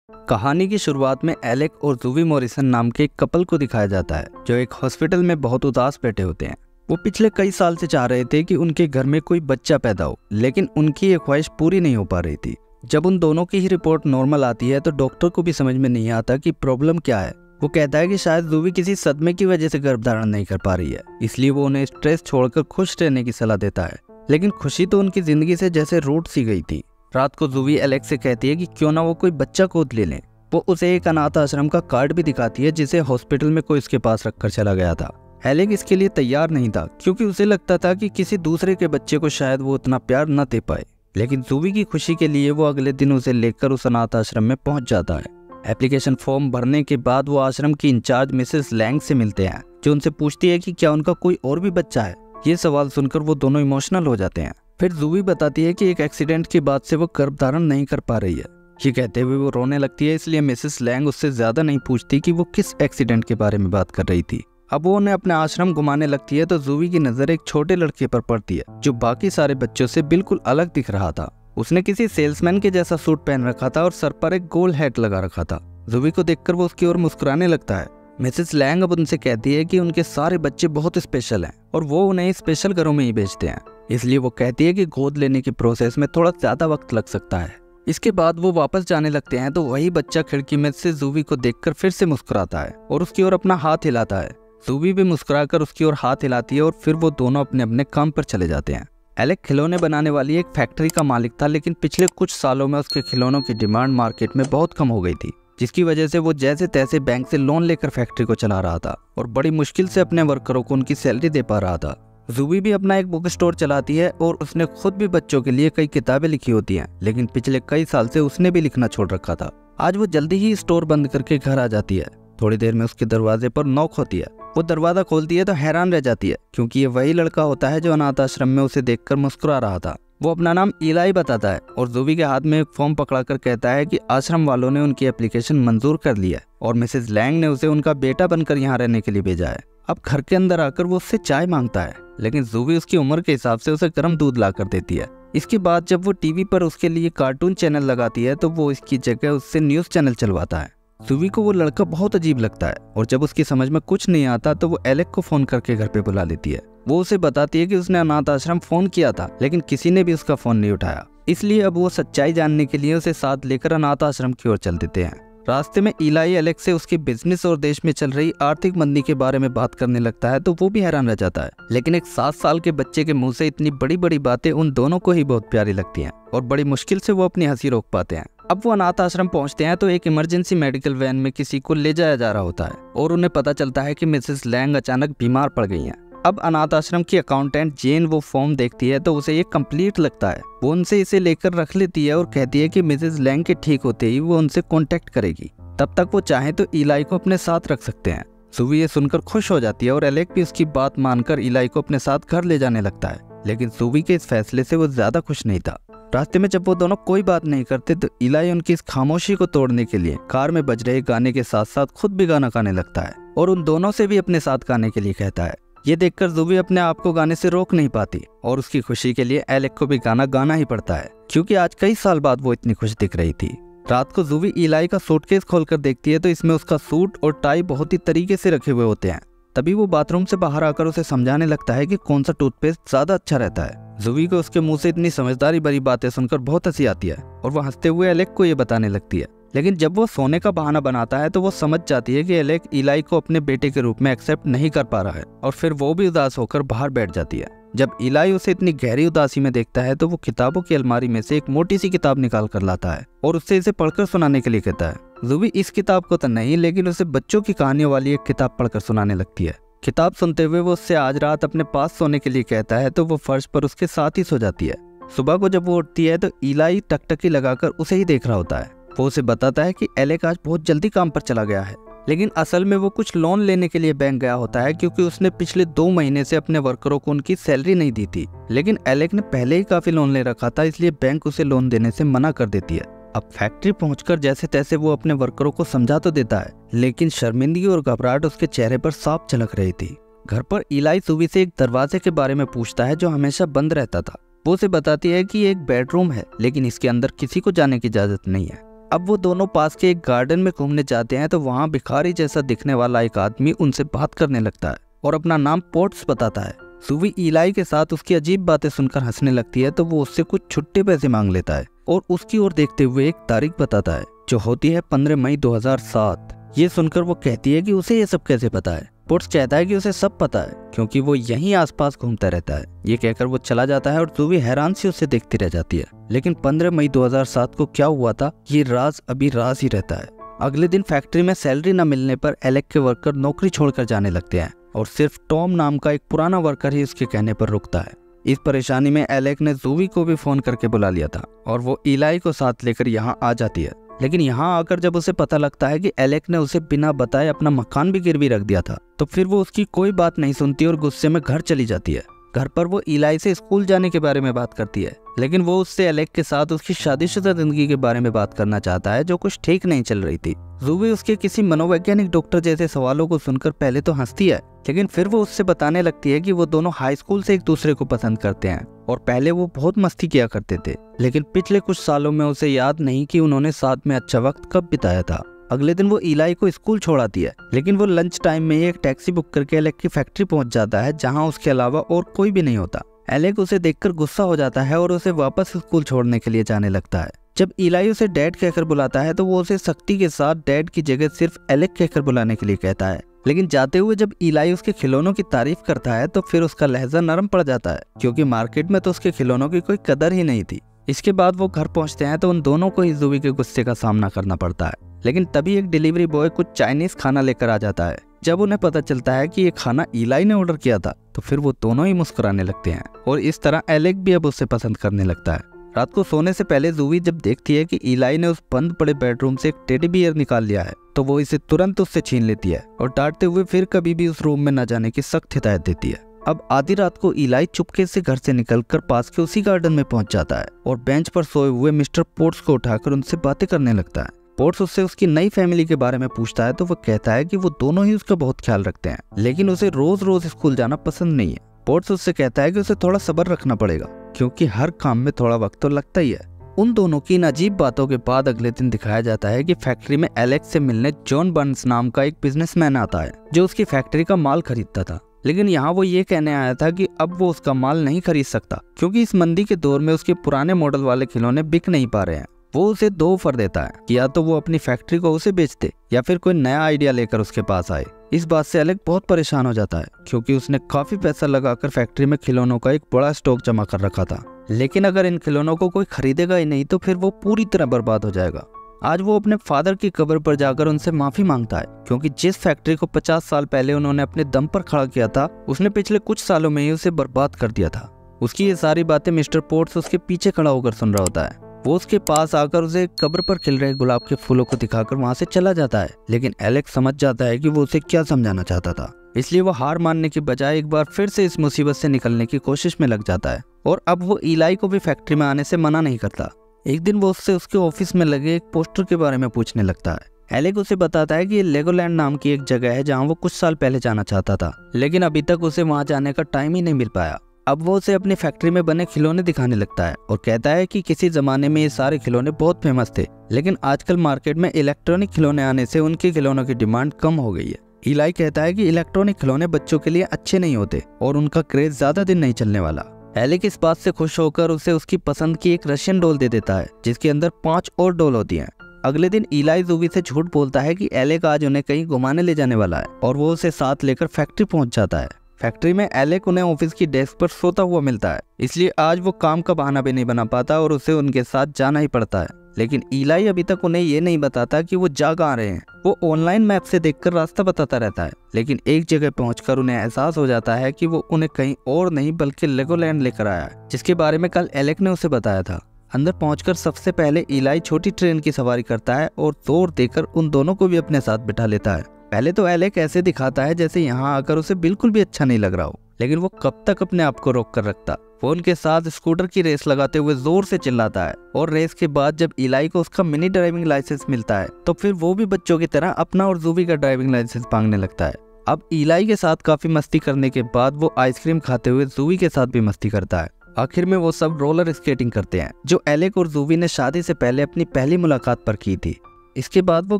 कहानी की शुरुआत में एलेक और जूवी मॉरिसन नाम के एक कपल को दिखाया जाता है जो एक हॉस्पिटल में बहुत उदास बैठे होते हैं। वो पिछले कई साल से चाह रहे थे कि उनके घर में कोई बच्चा पैदा हो, लेकिन उनकी ये ख्वाहिश पूरी नहीं हो पा रही थी। जब उन दोनों की ही रिपोर्ट नॉर्मल आती है तो डॉक्टर को भी समझ में नहीं आता कि प्रॉब्लम क्या है। वो कहता है कि शायद जूवी किसी सदमे की वजह से गर्भधारण नहीं कर पा रही है, इसलिए वो उन्हें स्ट्रेस छोड़कर खुश रहने की सलाह देता है। लेकिन खुशी तो उनकी जिंदगी से जैसे रूठ सी गई थी। रात को जूवी एलेक्स से कहती है कि क्यों ना वो कोई बच्चा गोद ले लें। वो उसे एक अनाथ आश्रम का कार्ड भी दिखाती है जिसे हॉस्पिटल में कोई इसके पास रखकर चला गया था। एलेक इसके लिए तैयार नहीं था क्योंकि उसे लगता था कि किसी दूसरे के बच्चे को शायद वो उतना प्यार न दे पाए। लेकिन जूवी की खुशी के लिए वो अगले दिन उसे लेकर उस अनाथ आश्रम में पहुंच जाता है। एप्लीकेशन फॉर्म भरने के बाद वो आश्रम की इंचार्ज मिसेस लैंग से मिलते हैं, जो उनसे पूछती है कि क्या उनका कोई और भी बच्चा है। ये सवाल सुनकर वो दोनों इमोशनल हो जाते हैं। फिर जूवी बताती है कि एक एक्सीडेंट के बाद से वो गर्भधारण नहीं कर पा रही है। ये कहते हुए वो रोने लगती है, इसलिए मिसेस लैंग उससे ज्यादा नहीं पूछती कि वो किस एक्सीडेंट के बारे में बात कर रही थी। अब वो उन्हें अपना आश्रम घुमाने लगती है तो जूवी की नजर एक छोटे लड़के पर पड़ती है जो बाकी सारे बच्चों से बिल्कुल अलग दिख रहा था। उसने किसी सेल्समैन के जैसा सूट पहन रखा था और सर पर एक गोल हैट लगा रखा था। जूवी को देखकर वो उसकी ओर मुस्कुराने लगता है। मिसेस लैंग अब उनसे कहती है कि उनके सारे बच्चे बहुत स्पेशल हैं और वो उन्हें स्पेशल घरों में ही भेजते हैं, इसलिए वो कहती है कि गोद लेने के प्रोसेस में थोड़ा ज्यादा वक्त लग सकता है। इसके बाद वो वापस जाने लगते हैं तो वही बच्चा खिड़की में से जूवी को देखकर फिर से मुस्कुराता है और उसकी ओर अपना हाथ हिलाता है। जूवी भी मुस्कुराकर उसकी ओर हाथ हिलाती है और फिर वो दोनों अपने अपने काम पर चले जाते हैं। एलेक खिलौने बनाने वाली एक फैक्ट्री का मालिक था, लेकिन पिछले कुछ सालों में उसके खिलौनों की डिमांड मार्केट में बहुत कम हो गई थी, जिसकी वजह से वो जैसे तैसे बैंक से लोन लेकर फैक्ट्री को चला रहा था और बड़ी मुश्किल से अपने वर्करों को उनकी सैलरी दे पा रहा था। जूवी भी अपना एक बुक स्टोर चलाती है और उसने खुद भी बच्चों के लिए कई किताबें लिखी होती हैं, लेकिन पिछले कई साल से उसने भी लिखना छोड़ रखा था। आज वो जल्दी ही स्टोर बंद करके घर आ जाती है। थोड़ी देर में उसके दरवाजे पर नॉक होती है। वो दरवाजा खोलती है तो हैरान रह जाती है क्योंकि ये वही लड़का होता है जो अनाथ आश्रम में उसे देखकर मुस्कुरा रहा था। वो अपना नाम इलाई बताता है और जूवी के हाथ में एक फॉर्म पकड़ाकर कहता है कि आश्रम वालों ने उनकी एप्लीकेशन मंजूर कर लिया है और मिसेस लैंग ने उसे उनका बेटा बनकर यहाँ रहने के लिए भेजा है। अब घर के अंदर आकर वो उससे चाय मांगता है, लेकिन जूवी उसकी उम्र के हिसाब से उसे गर्म दूध ला कर देती है। इसके बाद जब वो टीवी पर उसके लिए कार्टून चैनल लगाती है तो वो इसकी जगह उससे न्यूज चैनल चलवाता है। जूवी को वो लड़का बहुत अजीब लगता है और जब उसकी समझ में कुछ नहीं आता तो वो एलेक को फोन करके घर पे बुला लेती है। वो उसे बताती है कि उसने अनाथ आश्रम फोन किया था, लेकिन किसी ने भी उसका फोन नहीं उठाया। इसलिए अब वो सच्चाई जानने के लिए उसे साथ लेकर अनाथ आश्रम की ओर चल देते हैं। रास्ते में इलाई एलेक्स से उसके बिजनेस और देश में चल रही आर्थिक मंदी के बारे में बात करने लगता है तो वो भी हैरान रह जाता है, लेकिन एक 7 साल के बच्चे के मुंह से इतनी बड़ी बड़ी बातें उन दोनों को ही बहुत प्यारी लगती हैं और बड़ी मुश्किल से वो अपनी हंसी रोक पाते हैं। अब वो अनाथ आश्रम पहुंचते हैं तो एक इमरजेंसी मेडिकल वैन में किसी को ले जाया जा रहा होता है और उन्हें पता चलता है कि मिसेस लैंग अचानक बीमार पड़ गई हैं। अब अनाथ आश्रम की अकाउंटेंट जेन वो फॉर्म देखती है तो उसे ये कंप्लीट लगता है। वो उनसे इसे लेकर रख लेती है और कहती है कि मिसेस लैंग के ठीक होते ही वो उनसे कांटेक्ट करेगी। तब तक वो चाहे तो इलाई को अपने साथ रख सकते हैं। जूवी ये सुनकर खुश हो जाती है और एलेक भी उसकी बात मानकर इलाई को अपने साथ घर ले जाने लगता है, लेकिन जूवी के इस फैसले से वो ज्यादा खुश नहीं था। रास्ते में जब वो दोनों कोई बात नहीं करते तो इलाई उनकी इस खामोशी को तोड़ने के लिए कार में बज रहे गाने के साथ साथ खुद भी गाना गाने लगता है और उन दोनों से भी अपने साथ गाने के लिए कहता है। ये देखकर जूवी अपने आप को गाने से रोक नहीं पाती और उसकी खुशी के लिए एलेक को भी गाना गाना ही पड़ता है, क्योंकि आज कई साल बाद वो इतनी खुश दिख रही थी। रात को जूवी इलाई का सूटकेस खोलकर देखती है तो इसमें उसका सूट और टाई बहुत ही तरीके से रखे हुए होते हैं। तभी वो बाथरूम से बाहर आकर उसे समझाने लगता है कि कौन सा टूथपेस्ट ज्यादा अच्छा रहता है। जूवी को उसके मुंह से इतनी समझदारी भरी बातें सुनकर बहुत हंसी आती है और वो हंसते हुए एलेक को ये बताने लगती है, लेकिन जब वो सोने का बहाना बनाता है तो वो समझ जाती है कि एलेक इलाई को अपने बेटे के रूप में एक्सेप्ट नहीं कर पा रहा है और फिर वो भी उदास होकर बाहर बैठ जाती है। जब इलाई उसे इतनी गहरी उदासी में देखता है तो वो किताबों की अलमारी में से एक मोटी सी किताब निकाल कर लाता है और उससे इसे पढ़कर सुनाने के लिए कहता है। जूवी इस किताब को तो नहीं, लेकिन उसे बच्चों की कहानियों वाली एक किताब पढ़कर सुनाने लगती है। किताब सुनते हुए वो उससे आज रात अपने पास सोने के लिए कहता है तो वो फर्श पर उसके साथ ही सो जाती है। सुबह को जब वो उठती है तो इलाई टकटकी लगाकर उसे ही देख रहा होता है। वो उसे बताता है कि एलेक आज बहुत जल्दी काम पर चला गया है, लेकिन असल में वो कुछ लोन लेने के लिए बैंक गया होता है क्योंकि उसने पिछले 2 महीने से अपने वर्करों को उनकी सैलरी नहीं दी थी। लेकिन एलेक ने पहले ही काफी लोन ले रखा था, इसलिए बैंक उसे लोन देने से मना कर देती है। अब फैक्ट्री पहुंचकर जैसे तैसे वो अपने वर्करों को समझा तो देता है, लेकिन शर्मिंदगी और घबराहट उसके चेहरे पर साफ झलक रही थी। घर पर इलाई जूवी से एक दरवाजे के बारे में पूछता है जो हमेशा बंद रहता था। वो उसे बताती है कि एक बेडरूम है, लेकिन इसके अंदर किसी को जाने की इजाजत नहीं है। अब वो दोनों पास के एक गार्डन में घूमने जाते हैं तो वहाँ भिखारी जैसा दिखने वाला एक आदमी उनसे बात करने लगता है और अपना नाम पोर्ट्स बताता है। जूवी इलाई के साथ उसकी अजीब बातें सुनकर हंसने लगती है तो वो उससे कुछ छुट्टे पैसे मांग लेता है और उसकी ओर देखते हुए एक तारीख बताता है जो होती है 15 मई 2007। ये सुनकर वो कहती है कि उसे ये सब कैसे पता है। पोर्ट्स कहता है कि उसे सब पता है क्योंकि वो यहीं आसपास घूमता रहता है। ये कहकर वो चला जाता है और जूवी हैरान से उसे देखती रह जाती है। लेकिन 15 मई 2007 को क्या हुआ था ये राज अभी राज ही रहता है। अगले दिन फैक्ट्री में सैलरी न मिलने पर एलेक के वर्कर नौकरी छोड़कर जाने लगते हैं और सिर्फ टॉम नाम का एक पुराना वर्कर ही उसके कहने पर रुकता है। इस परेशानी में एलेक ने जूवी को भी फोन करके बुला लिया था और वो इलाई को साथ लेकर यहाँ आ जाती है। लेकिन यहाँ आकर जब उसे पता लगता है कि एलेक ने उसे बिना बताए अपना मकान भी गिरवी रख दिया था तो फिर वो उसकी कोई बात नहीं सुनती और गुस्से में घर चली जाती है। घर पर वो इलाई से स्कूल जाने के बारे में बात करती है लेकिन वो उससे एलेक के साथ उसकी शादीशुदा जिंदगी के बारे में बात करना चाहता है जो कुछ ठीक नहीं चल रही थी। जूवी उसके किसी मनोवैज्ञानिक डॉक्टर जैसे सवालों को सुनकर पहले तो हंसती है लेकिन फिर वो उससे बताने लगती है कि वो दोनों हाई स्कूल से एक दूसरे को पसंद करते हैं और पहले वो बहुत मस्ती किया करते थे लेकिन पिछले कुछ सालों में उसे याद नहीं कि उन्होंने साथ में अच्छा वक्त कब बिताया था। अगले दिन वो इलाई को स्कूल छोड़ आती है लेकिन वो लंच टाइम में ही एक टैक्सी बुक करके एलेक की फैक्ट्री पहुंच जाता है जहां उसके अलावा और कोई भी नहीं होता। एलेक उसे देखकर गुस्सा हो जाता है और उसे वापस स्कूल छोड़ने के लिए जाने लगता है। जब इलाई उसे डैड कहकर बुलाता है तो वो उसे सख्ती के साथ डैड की जगह सिर्फ एलेक कहकर बुलाने के लिए कहता है। लेकिन जाते हुए जब इलाई उसके खिलौनों की तारीफ करता है तो फिर उसका लहजा नरम पड़ जाता है क्योंकि मार्केट में तो उसके खिलौनों की कोई कदर ही नहीं थी। इसके बाद वो घर पहुंचते हैं तो उन दोनों को ही जूवी के गुस्से का सामना करना पड़ता है। लेकिन तभी एक डिलीवरी बॉय कुछ चाइनीज खाना लेकर आ जाता है। जब उन्हें पता चलता है कि ये खाना इलाई ने ऑर्डर किया था तो फिर वो दोनों ही मुस्कुराने लगते हैं और इस तरह एलेक भी अब उसे पसंद करने लगता है। रात को सोने से पहले जूवी जब देखती है कि इलाई ने उस बंद पड़े बेडरूम से एक टेडी बियर निकाल लिया है तो वो इसे तुरंत उससे छीन लेती है और डांटते हुए फिर कभी भी उस रूम में न जाने की सख्त हिदायत देती है। अब आधी रात को इलाई चुपके से घर से निकलकर पास के उसी गार्डन में पहुंच जाता है और बेंच पर सोए हुए मिस्टर पोर्ट्स को उठाकर उनसे बातें करने लगता है। पोर्ट्स उससे उसकी नई फैमिली के बारे में पूछता है तो वो कहता है कि वो दोनों ही उसका बहुत ख्याल रखते हैं लेकिन उसे रोज रोज स्कूल जाना पसंद नहीं है। पोर्ट्स उससे कहता है कि उसे थोड़ा सब्र रखना पड़ेगा क्योंकि हर काम में थोड़ा वक्त तो लगता ही है। उन दोनों की इन अजीब बातों के बाद अगले दिन दिखाया जाता है कि फैक्ट्री में एलेक्स से मिलने जॉन बर्न्स नाम का एक बिजनेसमैन आता है जो उसकी फैक्ट्री का माल खरीदता था। लेकिन यहाँ वो ये कहने आया था कि अब वो उसका माल नहीं खरीद सकता क्योंकि इस मंदी के दौर में उसके पुराने मॉडल वाले खिलौने बिक नहीं पा रहे हैं। वो उसे दो ऑफर देता है कि या तो वो अपनी फैक्ट्री को उसे बेच दे या फिर कोई नया आइडिया लेकर उसके पास आए। इस बात से एलेक बहुत परेशान हो जाता है क्योंकि उसने काफी पैसा लगाकर फैक्ट्री में खिलौनों का एक बड़ा स्टॉक जमा कर रखा था लेकिन अगर इन खिलौनों को कोई खरीदेगा ही नहीं तो फिर वो पूरी तरह बर्बाद हो जाएगा। आज वो अपने फादर की कब्र पर जाकर उनसे माफी मांगता है क्योंकि जिस फैक्ट्री को 50 साल पहले उन्होंने अपने दम पर खड़ा किया था उसने पिछले कुछ सालों में ही उसे बर्बाद कर दिया था। उसकी ये सारी बातें मिस्टर पोर्ट्स उसके पीछे खड़ा होकर सुन रहा होता है। वो उसके पास आकर उसे कब्र पर खिल रहे गुलाब के फूलों को दिखाकर वहां से चला जाता है लेकिन एलेक्स समझ जाता है कि वो उसे क्या समझाना चाहता था, इसलिए वो हार मानने की बजाय एक बार फिर से इस मुसीबत से निकलने की कोशिश में लग जाता है और अब वो इलाई को भी फैक्ट्री में आने से मना नहीं करता। एक दिन वो उससे उसके ऑफिस में लगे एक पोस्टर के बारे में पूछने लगता है। एलेक उसे बताता है कि ये लेगोलैंड नाम की एक जगह है जहाँ वो कुछ साल पहले जाना चाहता था लेकिन अभी तक उसे वहाँ जाने का टाइम ही नहीं मिल पाया। अब वो उसे अपनी फैक्ट्री में बने खिलौने दिखाने लगता है और कहता है कि किसी जमाने में ये सारे खिलौने बहुत फेमस थे लेकिन आजकल मार्केट में इलेक्ट्रॉनिक खिलौने आने से उनके खिलौनों की डिमांड कम हो गई है। इलाई कहता है कि इलेक्ट्रॉनिक खिलौने बच्चों के लिए अच्छे नहीं होते और उनका क्रेज ज्यादा दिन नहीं चलने वाला। एलेक इस बात से खुश होकर उसे उसकी पसंद की एक रशियन डॉल दे देता है जिसके अंदर 5 और डॉल होती हैं। अगले दिन इलाई जूवी से झूठ बोलता है कि एलेक आज उन्हें कहीं घुमाने ले जाने वाला है और वो उसे साथ लेकर फैक्ट्री पहुंच जाता है। फैक्ट्री में एलेक उन्हें ऑफिस की डेस्क पर सोता हुआ मिलता है इसलिए आज वो काम का बहाना भी नहीं बना पाता और उसे उनके साथ जाना ही पड़ता है। लेकिन इलाई अभी तक उन्हें ये नहीं बताता कि वो जा कहाँ रहे हैं। वो ऑनलाइन मैप से देखकर रास्ता बताता रहता है लेकिन एक जगह पहुंचकर उन्हें एहसास हो जाता है कि वो उन्हें कहीं और नहीं बल्कि लेगोलैंड लेकर आया है जिसके बारे में कल एलेक ने उसे बताया था। अंदर पहुंचकर सबसे पहले इलाई छोटी ट्रेन की सवारी करता है और जोर देकर उन दोनों को भी अपने साथ बिठा लेता है। पहले तो एलेक ऐसे दिखाता है जैसे यहाँ आकर उसे बिल्कुल भी अच्छा नहीं लग रहा हो लेकिन वो कब तक अपने आप को रोक कर रखता। वो उनके साथ स्कूटर की रेस लगाते हुए जोर से चिल्लाता है और रेस के बाद जब इलाई को उसका मिनी ड्राइविंग लाइसेंस मिलता है तो फिर वो भी बच्चों की तरह अपना और जूवी का ड्राइविंग लाइसेंस मांगने लगता है। अब इलाई के साथ काफी मस्ती करने के बाद वो आइसक्रीम खाते हुए जूवी के साथ भी मस्ती करता है आखिर में वो सब रोलर स्केटिंग करते हैं, जो एलेक और जूवी ने शादी से पहले अपनी पहली मुलाकात पर की थी। इसके बाद वो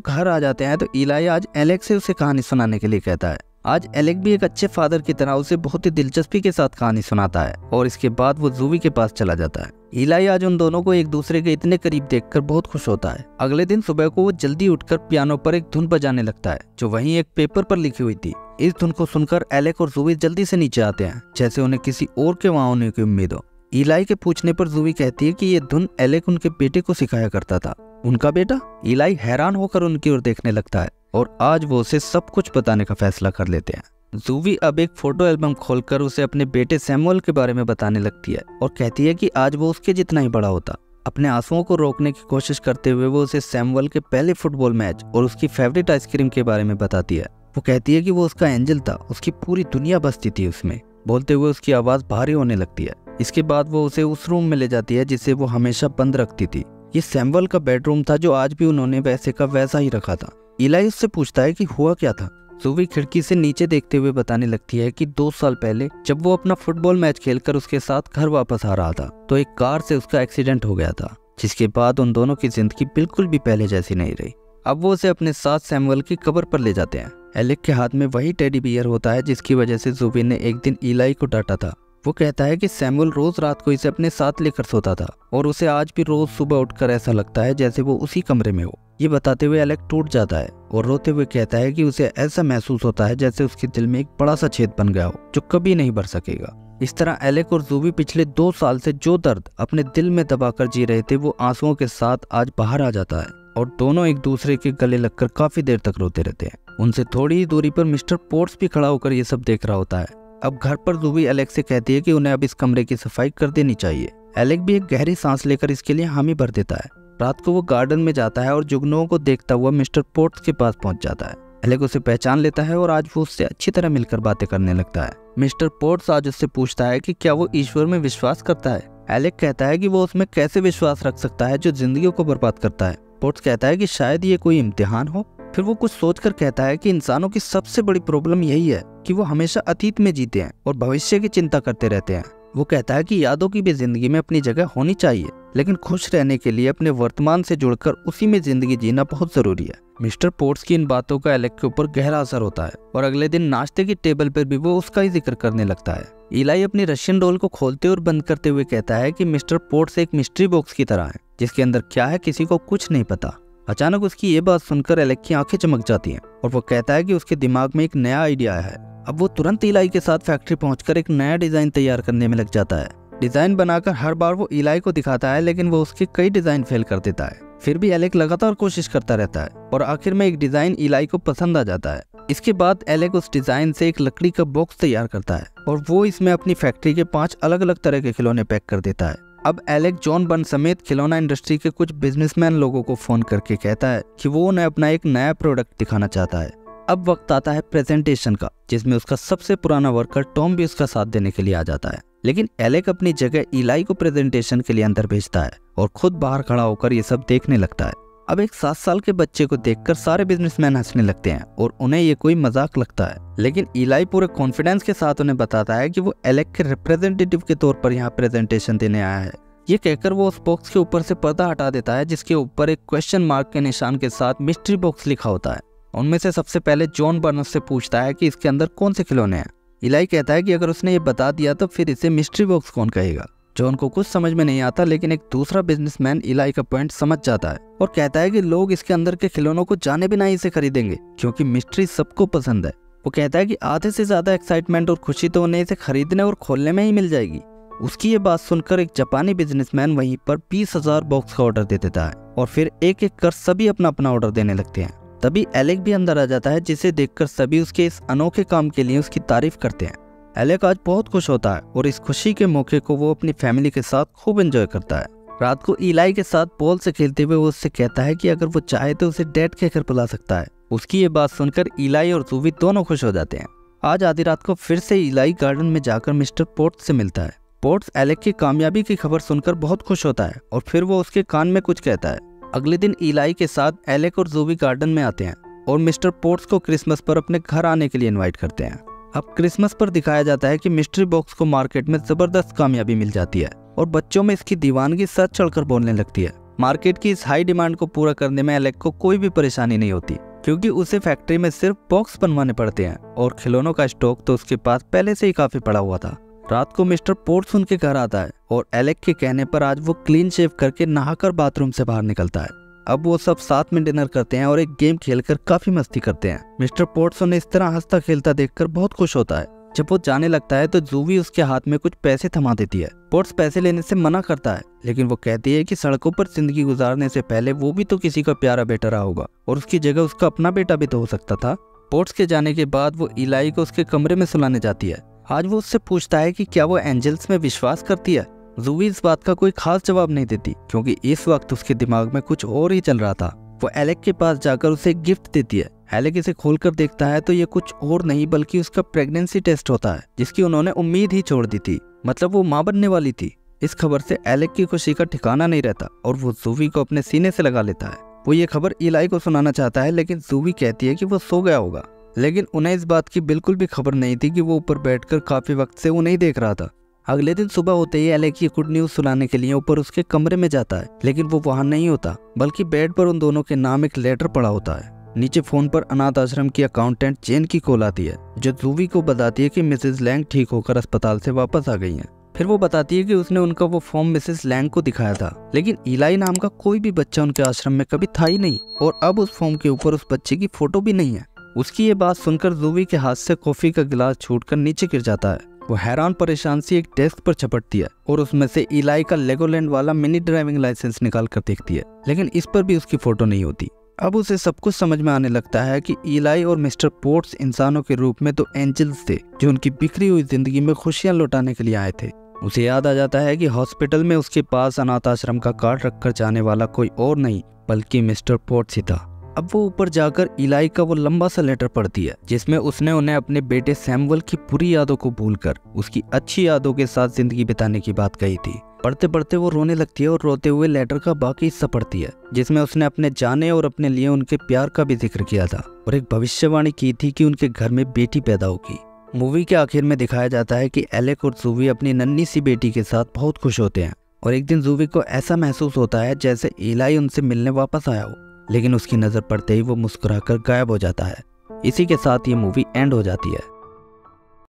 घर आ जाते हैं तो इलाई आज एलेक से उसे कहानी सुनाने के लिए कहता है। आज एलेक भी एक अच्छे फादर की तरह उसे बहुत ही दिलचस्पी के साथ कहानी सुनाता है और इसके बाद वो जूवी के पास चला जाता है। इलाई आज उन दोनों को एक दूसरे के इतने करीब देखकर बहुत खुश होता है। अगले दिन सुबह को वो जल्दी उठकर पियानो पर एक धुन बजाने लगता है जो वहीं एक पेपर पर लिखी हुई थी। इस धुन को सुनकर एलेक और जूवी जल्दी से नीचे आते हैं, जैसे उन्हें किसी और के वहां होने की उम्मीद हो। इलाई के पूछने पर जूवी कहती है कि ये धुन एलेक उनके बेटे को सिखाया करता था। उनका बेटा? इलाई हैरान होकर उनकी ओर देखने लगता है और आज वो उसे सब कुछ बताने का फैसला कर लेते हैं। जूवी अब एक फोटो एल्बम खोलकर उसे अपने बेटे सैमुअल के बारे में बताने लगती है और कहती है कि आज वो उसके जितना ही बड़ा होता। अपने आंसुओं को रोकने की कोशिश करते हुए वो उसे सैमुअल के पहले फुटबॉल मैच और उसकी फेवरेट आइसक्रीम के बारे में बताती है। वो कहती है कि वो उसका एंजल था, उसकी पूरी दुनिया बसती थी उसमें। बोलते हुए उसकी आवाज भारी होने लगती है। इसके बाद वो उसे उस रूम में ले जाती है जिसे वो हमेशा बंद रखती थी। ये सैमुअल का बेडरूम था जो आज भी उन्होंने वैसे का वैसा ही रखा था। इलाई उससे पूछता है कि हुआ क्या था। जूवी खिड़की से नीचे देखते हुए बताने लगती है कि 2 साल पहले जब वो अपना फुटबॉल मैच खेलकर उसके साथ घर वापस आ रहा था तो एक कार से उसका एक्सीडेंट हो गया था, जिसके बाद उन दोनों की जिंदगी बिल्कुल भी पहले जैसी नहीं रही। अब वो उसे अपने साथ सैमुअल की कब्र पर ले जाते हैं। एलेक के हाथ में वही टेडी बियर होता है जिसकी वजह से जूवी ने एक दिन इलाई को डांटा था। वो कहता है कि सैमुअल रोज रात को इसे अपने साथ लेकर सोता था और उसे आज भी रोज सुबह उठकर ऐसा लगता है जैसे वो उसी कमरे में हो। ये बताते हुए एलेक टूट जाता है और रोते हुए कहता है कि उसे ऐसा महसूस होता है जैसे उसके दिल में एक बड़ा सा छेद बन गया हो जो कभी नहीं भर सकेगा। इस तरह एलेक और जूवी पिछले 2 साल से जो दर्द अपने दिल में दबाकर जी रहे थे वो आंसुओं के साथ आज बाहर आ जाता है और दोनों एक दूसरे के गले लगकर काफी देर तक रोते रहते हैं। उनसे थोड़ी ही दूरी पर मिस्टर पोर्ट्स भी खड़ा होकर ये सब देख रहा होता है। अब घर पर जूवी एलेक से कहती है कि उन्हें अब इस कमरे की सफाई कर देनी चाहिए। एलेक भी एक गहरी सांस लेकर इसके लिए हामी भर देता है। रात को वो गार्डन में जाता है और जुगनुओं को देखता हुआ मिस्टर पोर्ट्स के पास पहुंच जाता है। एलेक उसे पहचान लेता है और आज वो उससे अच्छी तरह मिलकर बातें करने लगता है। मिस्टर पोर्ट्स आज उससे पूछता है कि क्या वो ईश्वर में विश्वास करता है। एलेक कहता है कि वो उसमें कैसे विश्वास रख सकता है जो जिंदगियों को बर्बाद करता है। पोर्ट्स कहता है कि शायद ये कोई इम्तिहान हो। फिर वो कुछ सोचकर कहता है कि इंसानों की सबसे बड़ी प्रॉब्लम यही है कि वो हमेशा अतीत में जीते हैं और भविष्य की चिंता करते रहते हैं। वो कहता है कि यादों की भी जिंदगी में अपनी जगह होनी चाहिए, लेकिन खुश रहने के लिए अपने वर्तमान से जुड़कर उसी में जिंदगी जीना बहुत जरूरी है। मिस्टर पोर्ट्स की इन बातों का एलेक के ऊपर गहरा असर होता है और अगले दिन नाश्ते की टेबल पर भी वो उसका ही जिक्र करने लगता है। इलाई अपनी रशियन डॉल को खोलते और बंद करते हुए कहता है कि मिस्टर पोर्ट्स एक मिस्ट्री बॉक्स की तरह है जिसके अंदर क्या है किसी को कुछ नहीं पता। अचानक उसकी ये बात सुनकर एलेक की आंखें चमक जाती हैं और वो कहता है कि उसके दिमाग में एक नया आइडिया है। अब वो तुरंत इलाई के साथ फैक्ट्री पहुंचकर एक नया डिजाइन तैयार करने में लग जाता है। डिजाइन बनाकर हर बार वो इलाई को दिखाता है, लेकिन वो उसके कई डिजाइन फेल कर देता है। फिर भी एलेक लगातार कोशिश करता रहता है और आखिर में एक डिजाइन इलाई को पसंद आ जाता है। इसके बाद एलेक उस डिजाइन से एक लकड़ी का बॉक्स तैयार करता है और वो इसमें अपनी फैक्ट्री के 5 अलग अलग तरह के खिलौने पैक कर देता है। अब एलेक जॉन बर्न समेत खिलौना इंडस्ट्री के कुछ बिजनेसमैन लोगों को फोन करके कहता है कि वो उन्हें अपना एक नया प्रोडक्ट दिखाना चाहता है। अब वक्त आता है प्रेजेंटेशन का, जिसमें उसका सबसे पुराना वर्कर टॉम भी उसका साथ देने के लिए आ जाता है। लेकिन एलेक अपनी जगह इलाई को प्रेजेंटेशन के लिए अंदर भेजता है और खुद बाहर खड़ा होकर ये सब देखने लगता है। अब एक 7 साल के बच्चे को देखकर सारे बिजनेसमैन हंसने लगते हैं और उन्हें ये कोई मजाक लगता है। लेकिन इलाई पूरे कॉन्फिडेंस के साथ उन्हें बताता है कि वो एलेक के रिप्रेजेंटेटिव के तौर पर यहाँ प्रेजेंटेशन देने आया है। ये कहकर वो उस बॉक्स के ऊपर से पर्दा हटा देता है जिसके ऊपर एक क्वेश्चन मार्क के निशान के साथ मिस्ट्री बॉक्स लिखा होता है। उनमें से सबसे पहले जॉन बर्नस से पूछता है कि इसके अंदर कौन से खिलौने हैं। इलाई कहता है कि अगर उसने ये बता दिया तो फिर इसे मिस्ट्री बॉक्स कौन कहेगा। जॉन को कुछ समझ में नहीं आता, लेकिन एक दूसरा बिजनेसमैन इलाई का पॉइंट समझ जाता है और कहता है कि लोग इसके अंदर के खिलौनों को जाने बिना ही इसे खरीदेंगे क्योंकि मिस्ट्री सबको पसंद है। वो कहता है कि आधे से ज्यादा एक्साइटमेंट और खुशी तो उन्हें इसे खरीदने और खोलने में ही मिल जाएगी। उसकी ये बात सुनकर एक जापानी बिजनेसमैन वहीं पर 20,000 बॉक्स का ऑर्डर दे देता है और फिर एक एक कर सभी अपना अपना ऑर्डर देने लगते हैं। तभी एलेक भी अंदर आ जाता है, जिसे देखकर सभी उसके इस अनोखे काम के लिए उसकी तारीफ करते हैं। एलेक आज बहुत खुश होता है और इस खुशी के मौके को वो अपनी फैमिली के साथ खूब एंजॉय करता है। रात को इलाई के साथ बॉल से खेलते हुए वो उससे कहता है कि अगर वो चाहे तो उसे डैड कहकर बुला सकता है। उसकी ये बात सुनकर इलाई और जूवी दोनों खुश हो जाते हैं। आज आधी रात को फिर से इलाई गार्डन में जाकर मिस्टर पोर्ट्स से मिलता है। पोर्ट्स एलेक की कामयाबी की खबर सुनकर बहुत खुश होता है और फिर वो उसके कान में कुछ कहता है। अगले दिन इलाई के साथ एलेक और जूवी गार्डन में आते हैं और मिस्टर पोर्ट्स को क्रिसमस पर अपने घर आने के लिए इनवाइट करते हैं। अब क्रिसमस पर दिखाया जाता है कि मिस्ट्री बॉक्स को मार्केट में जबरदस्त कामयाबी मिल जाती है और बच्चों में इसकी दीवानगी सर चढ़कर बोलने लगती है। मार्केट की इस हाई डिमांड को पूरा करने में एलेक को कोई भी परेशानी नहीं होती, क्योंकि उसे फैक्ट्री में सिर्फ बॉक्स बनवाने पड़ते हैं और खिलौनों का स्टॉक तो उसके पास पहले से ही काफी पड़ा हुआ था। रात को मिस्टर पोर्ट्स उनके घर आता है और एलेक के कहने पर आज वो क्लीन शेव करके नहाकर बाथरूम से बाहर निकलता है। अब वो सब साथ में डिनर करते हैं और एक गेम खेलकर काफी मस्ती करते हैं। मिस्टर पोर्ट्स उन्हें इस तरह हंसता खेलता देखकर बहुत खुश होता है। जब वो जाने लगता है तो जूवी उसके हाथ में कुछ पैसे थमा देती है। पोर्ट्स पैसे लेने से मना करता है, लेकिन वो कहती है कि सड़कों पर जिंदगी गुजारने से पहले वो भी तो किसी का प्यारा बेटा रहा होगा और उसकी जगह उसका अपना बेटा भी तो हो सकता था। पोर्ट्स के जाने के बाद वो इलाई को उसके कमरे में सुलाने जाती है। आज वो उससे पूछता है कि क्या वो एंजल्स में विश्वास करती है। जूवी इस बात का कोई खास जवाब नहीं देती, क्योंकि इस वक्त उसके दिमाग में कुछ और ही चल रहा था। वो एलेक के पास जाकर उसे एक गिफ्ट देती है। एलेक इसे खोलकर देखता है तो ये कुछ और नहीं बल्कि उसका प्रेगनेंसी टेस्ट होता है, जिसकी उन्होंने उम्मीद ही छोड़ दी थी। मतलब वो मां बनने वाली थी। इस खबर से एलेक की खुशी का ठिकाना नहीं रहता और वो जूवी को अपने सीने से लगा लेता है। वो ये खबर इलाई को सुनाना चाहता है, लेकिन जूवी कहती है कि वो सो गया होगा। लेकिन उन्हें इस बात की बिल्कुल भी खबर नहीं थी कि वो ऊपर बैठकर काफी वक्त से उन्हें देख रहा था। अगले दिन सुबह होते ही एलेक की गुड न्यूज सुनाने के लिए ऊपर उसके कमरे में जाता है, लेकिन वो वहां नहीं होता, बल्कि बेड पर उन दोनों के नाम एक लेटर पड़ा होता है। नीचे फोन पर अनाथ आश्रम की अकाउंटेंट जेन की कॉल आती है, जो जूवी को बताती है कि मिसेस लैंग ठीक होकर अस्पताल से वापस आ गई हैं। फिर वो बताती है कि उसने उनका वो फॉर्म मिसेस लैंग को दिखाया था, लेकिन इलाई नाम का कोई भी बच्चा उनके आश्रम में कभी था ही नहीं और अब उस फॉर्म के ऊपर उस बच्चे की फोटो भी नहीं है। उसकी ये बात सुनकर जूवी के हाथ से कॉफी का गिलास छूटकर नीचे गिर जाता है। वो हैरान परेशान सी एक डेस्क पर झपटती है और उसमें से इलाई का लेगोलैंड वाला मिनी ड्राइविंग लाइसेंस निकाल कर देखती है, लेकिन इस पर भी उसकी फोटो नहीं होती। अब उसे सब कुछ समझ में आने लगता है कि इलाई और मिस्टर पोर्ट्स इंसानों के रूप में तो एंजल्स थे, जो उनकी बिखरी हुई जिंदगी में खुशियां लौटाने के लिए आए थे। उसे याद आ जाता है कि हॉस्पिटल में उसके पास अनाथ आश्रम का कार्ड रखकर जाने वाला कोई और नहीं बल्कि मिस्टर पोर्ट्स ही था। अब वो ऊपर जाकर इलाई का वो लंबा सा लेटर पढ़ती है, जिसमें उसने उन्हें अपने बेटे सैमुअल की बुरी यादों को भूलकर उसकी अच्छी यादों के साथ जिंदगी बिताने की बात कही थी। पढ़ते पढ़ते वो रोने लगती है और रोते हुए लेटर का बाकी हिस्सा पढ़ती है, जिसमें उसने अपने जाने और अपने लिए उनके प्यार का भी जिक्र किया था और एक भविष्यवाणी की थी कि उनके घर में बेटी पैदा होगी। मूवी के आखिर में दिखाया जाता है कि एलेक और जूवी अपनी नन्ही सी बेटी के साथ बहुत खुश होते हैं और एक दिन जूवी को ऐसा महसूस होता है जैसे इलाई उनसे मिलने वापस आया हो, लेकिन उसकी नजर पड़ते ही वो मुस्कुराकर गायब हो जाता है। इसी के साथ ये मूवी एंड हो जाती है।